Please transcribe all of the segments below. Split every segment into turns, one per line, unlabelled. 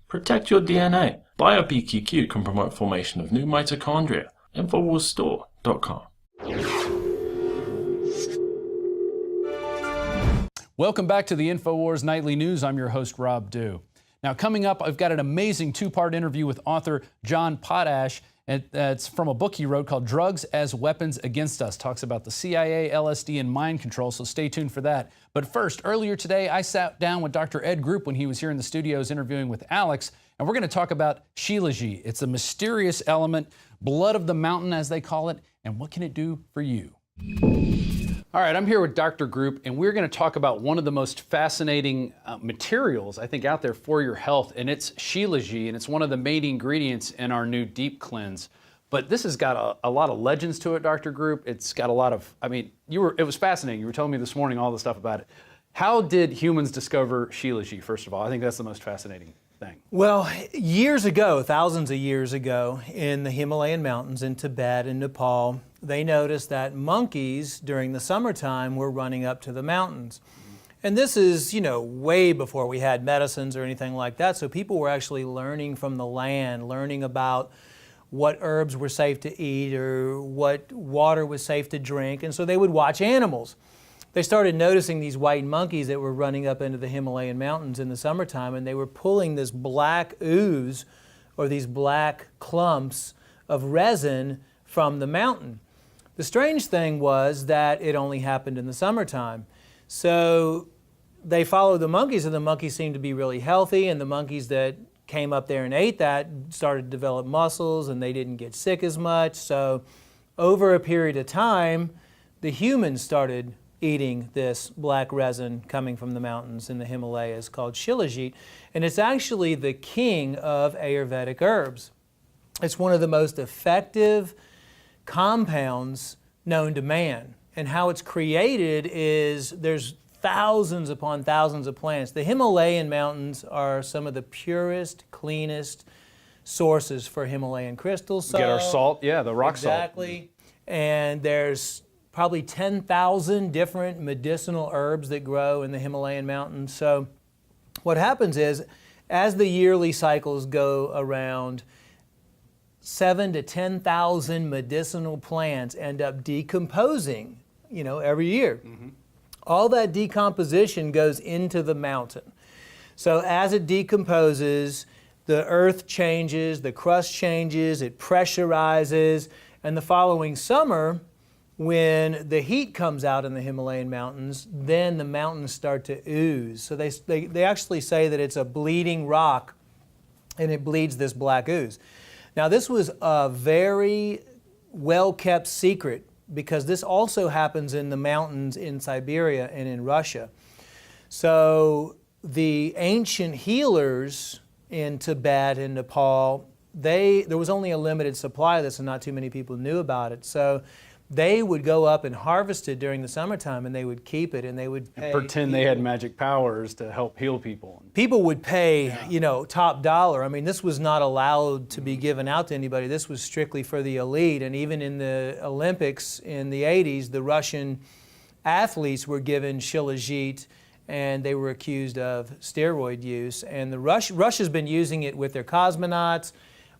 Protect your DNA. BioPQQ can promote formation of new mitochondria. Infowarsstore.com.
Welcome back to the Infowars Nightly News. I'm your host, Rob Dew. Now, coming up, I've got an amazing two-part interview with author John Potash. It's from a book he wrote called Drugs as Weapons Against Us. Talks about the CIA, LSD, and mind control, so stay tuned for that. But first, earlier today, I sat down with Dr. Ed Group when he was here in the studios interviewing with Alex, and we're going to talk about Shilajit. It's a mysterious element, blood of the mountain, as they call it, and what can it do for you? All right, I'm here with Dr. Group, and we're going to talk about one of the most fascinating materials, I think, out there for your health, and it's Shilajit, and it's one of the main ingredients in our new deep cleanse. But this has got a lot of legends to it, Dr. Group. It's got a lot of, it was fascinating. You were telling me this morning all the stuff about it. How did humans discover Shilajit, first of all? I think that's the most fascinating thing.
Well, years ago, thousands of years ago, in the Himalayan mountains in Tibet and Nepal, they noticed that monkeys during the summertime were running up to the mountains. And this is, way before we had medicines or anything like that. So people were actually learning from the land, learning about what herbs were safe to eat or what water was safe to drink. And so they would watch animals. They started noticing these white monkeys that were running up into the Himalayan mountains in the summertime, and they were pulling this black ooze or these black clumps of resin from the mountain. The strange thing was that it only happened in the summertime. So they followed the monkeys, and the monkeys seemed to be really healthy, and the monkeys that came up there and ate that started to develop muscles, and they didn't get sick as much. So over a period of time, the humans started eating this black resin coming from the mountains in the Himalayas called Shilajit, and it's actually the king of Ayurvedic herbs. It's one of the most effective compounds known to man, and how it's created is there's thousands upon thousands of plants. The Himalayan mountains are some of the purest, cleanest sources for Himalayan crystal salt.
Get our salt, the rock salt.
Exactly, and there's probably 10,000 different medicinal herbs that grow in the Himalayan mountains. So what happens is, as the yearly cycles go around, 7,000 to 10,000 medicinal plants end up decomposing, every year. Mm-hmm. All that decomposition goes into the mountain. So as it decomposes, the earth changes, the crust changes, it pressurizes, and the following summer, when the heat comes out in the Himalayan mountains, then the mountains start to ooze. So they actually say that it's a bleeding rock, and it bleeds this black ooze. Now, this was a very well-kept secret, because this also happens in the mountains in Siberia and in Russia. So the ancient healers in Tibet and Nepal, there was only a limited supply of this, and not too many people knew about it. So they would go up and harvest it during the summertime, and they would keep it, and they would pay
pretend they had magic powers to help heal people.
People would pay, top dollar. This was not allowed to be given out to anybody. This was strictly for the elite. And even in the Olympics in the 80s, the Russian athletes were given Shilajit, and they were accused of steroid use. And Russia's been using it with their cosmonauts,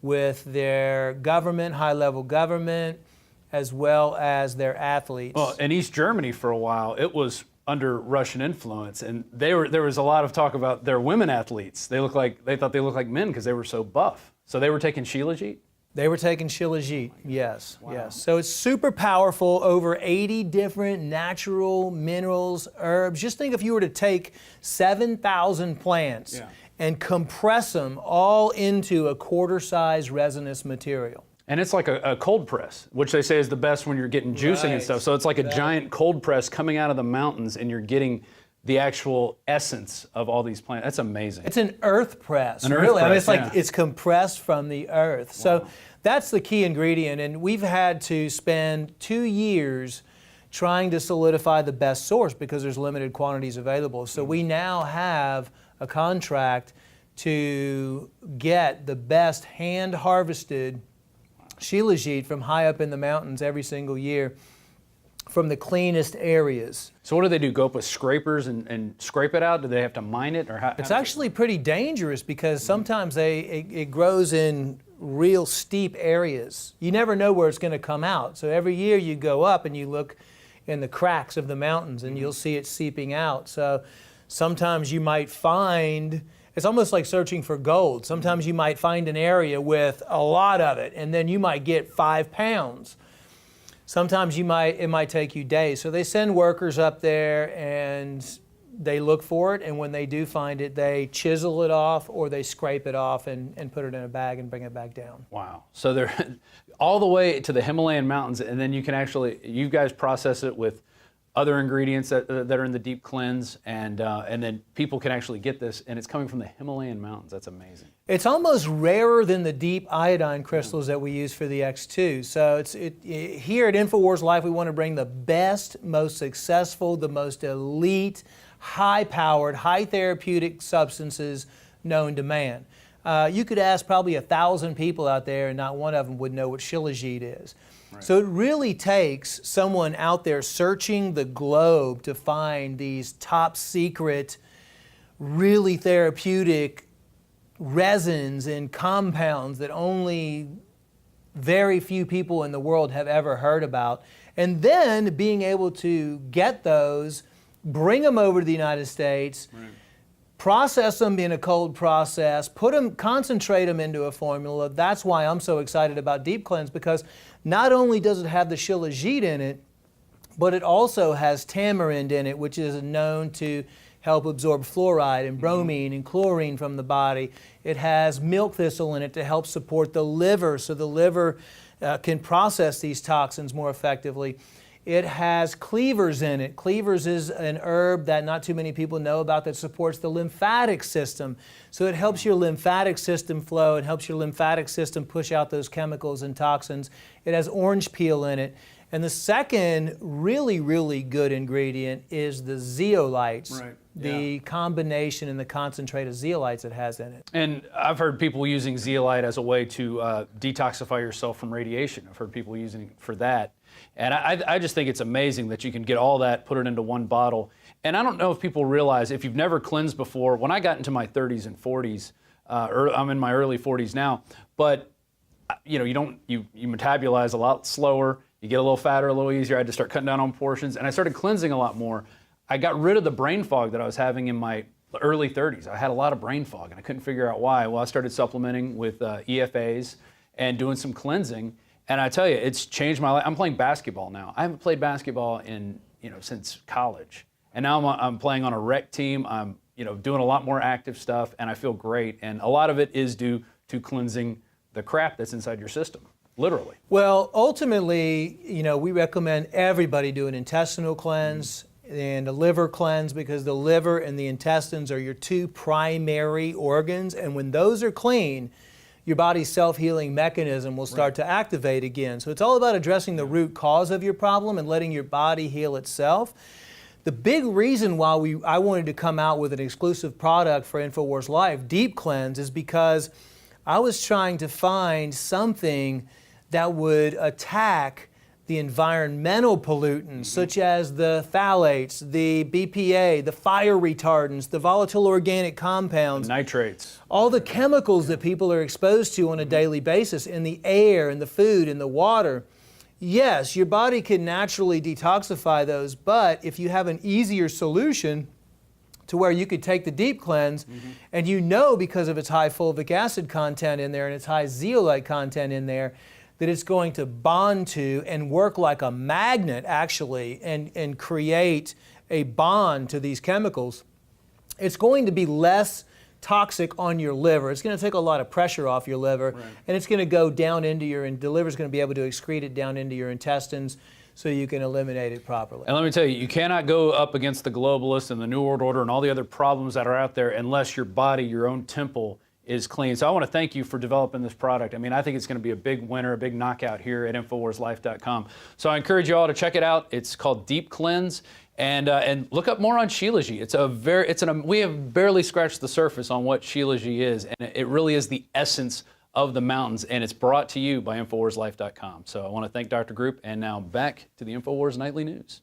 with their government, high-level government, as well as their athletes.
Well, in East Germany for a while, it was under Russian influence, and there was a lot of talk about their women athletes. They thought they looked like men because they were so buff. So they were taking Shilajit?
They were taking Shilajit, yes, wow. Yes. So it's super powerful, over 80 different natural minerals, herbs. Just think if you were to take 7,000 plants and compress them all into a quarter-size resinous material.
And it's like a cold press, which they say is the best when you're getting juicing and stuff. So it's like a giant cold press coming out of the mountains, and you're getting the actual essence of all these plants. That's amazing.
It's an earth press, really. It's like it's compressed from the earth. Wow. So that's the key ingredient, and we've had to spend 2 years trying to solidify the best source because there's limited quantities available. So we now have a contract to get the best hand-harvested Shilajit from high up in the mountains every single year from the cleanest areas.
So what do they do? Go up with scrapers and scrape it out? Do they have to mine it, or how?
It's actually pretty dangerous because sometimes it grows in real steep areas. You never know where it's going to come out. So every year you go up and you look in the cracks of the mountains and you'll see it seeping out. So sometimes you might find, it's almost like searching for gold. Sometimes you might find an area with a lot of it, and then you might get 5 pounds. Sometimes it might take you days. So they send workers up there and they look for it, and when they do find it, they chisel it off or they scrape it off and put it in a bag and bring it back down.
Wow. So they're all the way to the Himalayan mountains, and then you guys process it with other ingredients that are in the deep cleanse, and then people can actually get this, and it's coming from the Himalayan mountains. That's amazing.
It's almost rarer than the deep iodine crystals that we use for the X2. So here at Infowars Life, we want to bring the best, most successful, the most elite, high-powered, high therapeutic substances known to man. You could ask probably 1,000 people out there, and not one of them would know what Shilajit is. Right. So it really takes someone out there searching the globe to find these top secret, really therapeutic resins and compounds that only very few people in the world have ever heard about. And then being able to get those, bring them over to the United States, right, process them in a cold process, concentrate them into a formula. That's why I'm so excited about Deep Cleanse, because not only does it have the Shilajit in it, but it also has tamarind in it, which is known to help absorb fluoride and bromine and chlorine from the body. It has milk thistle in it to help support the liver, so the liver can process these toxins more effectively. It has cleavers in it. Cleavers is an herb that not too many people know about that supports the lymphatic system. So it helps your lymphatic system flow. It helps your lymphatic system push out those chemicals and toxins. It has orange peel in it. And the second really, really good ingredient is the zeolites. Right. The combination and the concentrate of zeolites it has in it.
And I've heard people using zeolite as a way to detoxify yourself from radiation. I've heard people using it for that. And I just think it's amazing that you can get all that, put it into one bottle. And I don't know if people realize, if you've never cleansed before, when I got into my 30s and 40s, I'm in my early 40s now, but you metabolize a lot slower, you get a little fatter, a little easier. I had to start cutting down on portions, and I started cleansing a lot more. I got rid of the brain fog that I was having in my early 30s. I had a lot of brain fog, and I couldn't figure out why. Well, I started supplementing with EFAs and doing some cleansing. And I tell you, it's changed my life. I'm playing basketball now. I haven't played basketball since college. And now I'm playing on a rec team. I'm doing a lot more active stuff, and I feel great. And a lot of it is due to cleansing the crap that's inside your system, literally.
Well, ultimately, we recommend everybody do an intestinal cleanse and a liver cleanse, because the liver and the intestines are your two primary organs. And when those are clean, your body's self-healing mechanism will start to activate again. So it's all about addressing the root cause of your problem and letting your body heal itself. The big reason why I wanted to come out with an exclusive product for Infowars Life, Deep Cleanse, is because I was trying to find something that would attack the environmental pollutants, such as the phthalates, the BPA, the fire retardants, the volatile organic compounds,
the nitrates,
all the chemicals that people are exposed to on a daily basis in the air, in the food, in the water. Yes, your body can naturally detoxify those, but if you have an easier solution to where you could take the Deep Cleanse, and because of its high fulvic acid content in there and its high zeolite content in there, that it's going to bond to and work like a magnet, actually, and create a bond to these chemicals. It's going to be less toxic on your liver. It's going to take a lot of pressure off your liver, and it's going to go down into the liver's going to be able to excrete it down into your intestines so you can eliminate it properly.
And let me tell you cannot go up against the globalists and the New World Order and all the other problems that are out there unless your body, your own temple, is clean. So I want to thank you for developing this product. I mean, I think it's going to be a big winner, a big knockout here at InfowarsLife.com. So I encourage you all to check it out. It's called Deep Cleanse, and look up more on Shilajit. We have barely scratched the surface on what Shilajit is, and it really is the essence of the mountains, and it's brought to you by InfoWarsLife.com. So I want to thank Dr. Group, and now back to the Infowars Nightly News.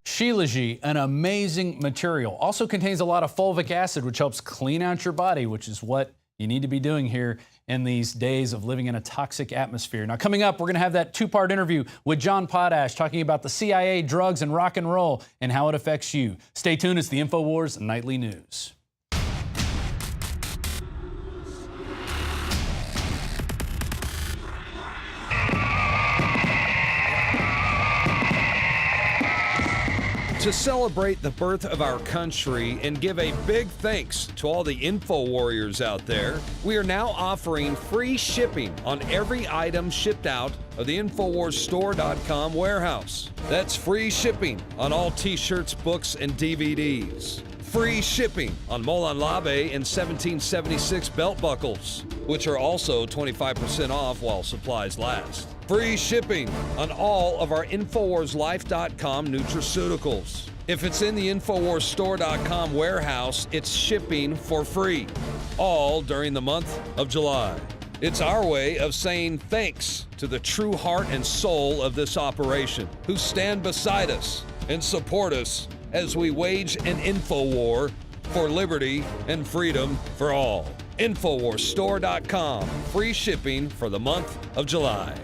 Shilajit, an amazing material, also contains a lot of fulvic acid, which helps clean out your body, which is what you need to be doing here in these days of living in a toxic atmosphere. Now, coming up, we're going to have that two-part interview with John Potash talking about the CIA, drugs, and rock and roll and how it affects you. Stay tuned. It's the Infowars Nightly News.
To celebrate the birth of our country and give a big thanks to all the info warriors out there, we are now offering free shipping on every item shipped out of the InfoWarsStore.com warehouse. That's free shipping on all t-shirts, books, and DVDs. Free shipping on Molan Labe and 1776 belt buckles, which are also 25% off while supplies last. Free shipping on all of our InfoWarsLife.com nutraceuticals. If it's in the InfoWarsStore.com warehouse, it's shipping for free, all during the month of July. It's our way of saying thanks to the true heart and soul of this operation, who stand beside us and support us as we wage an info war for liberty and freedom for all. InfoWarsStore.com, free shipping for the month of July.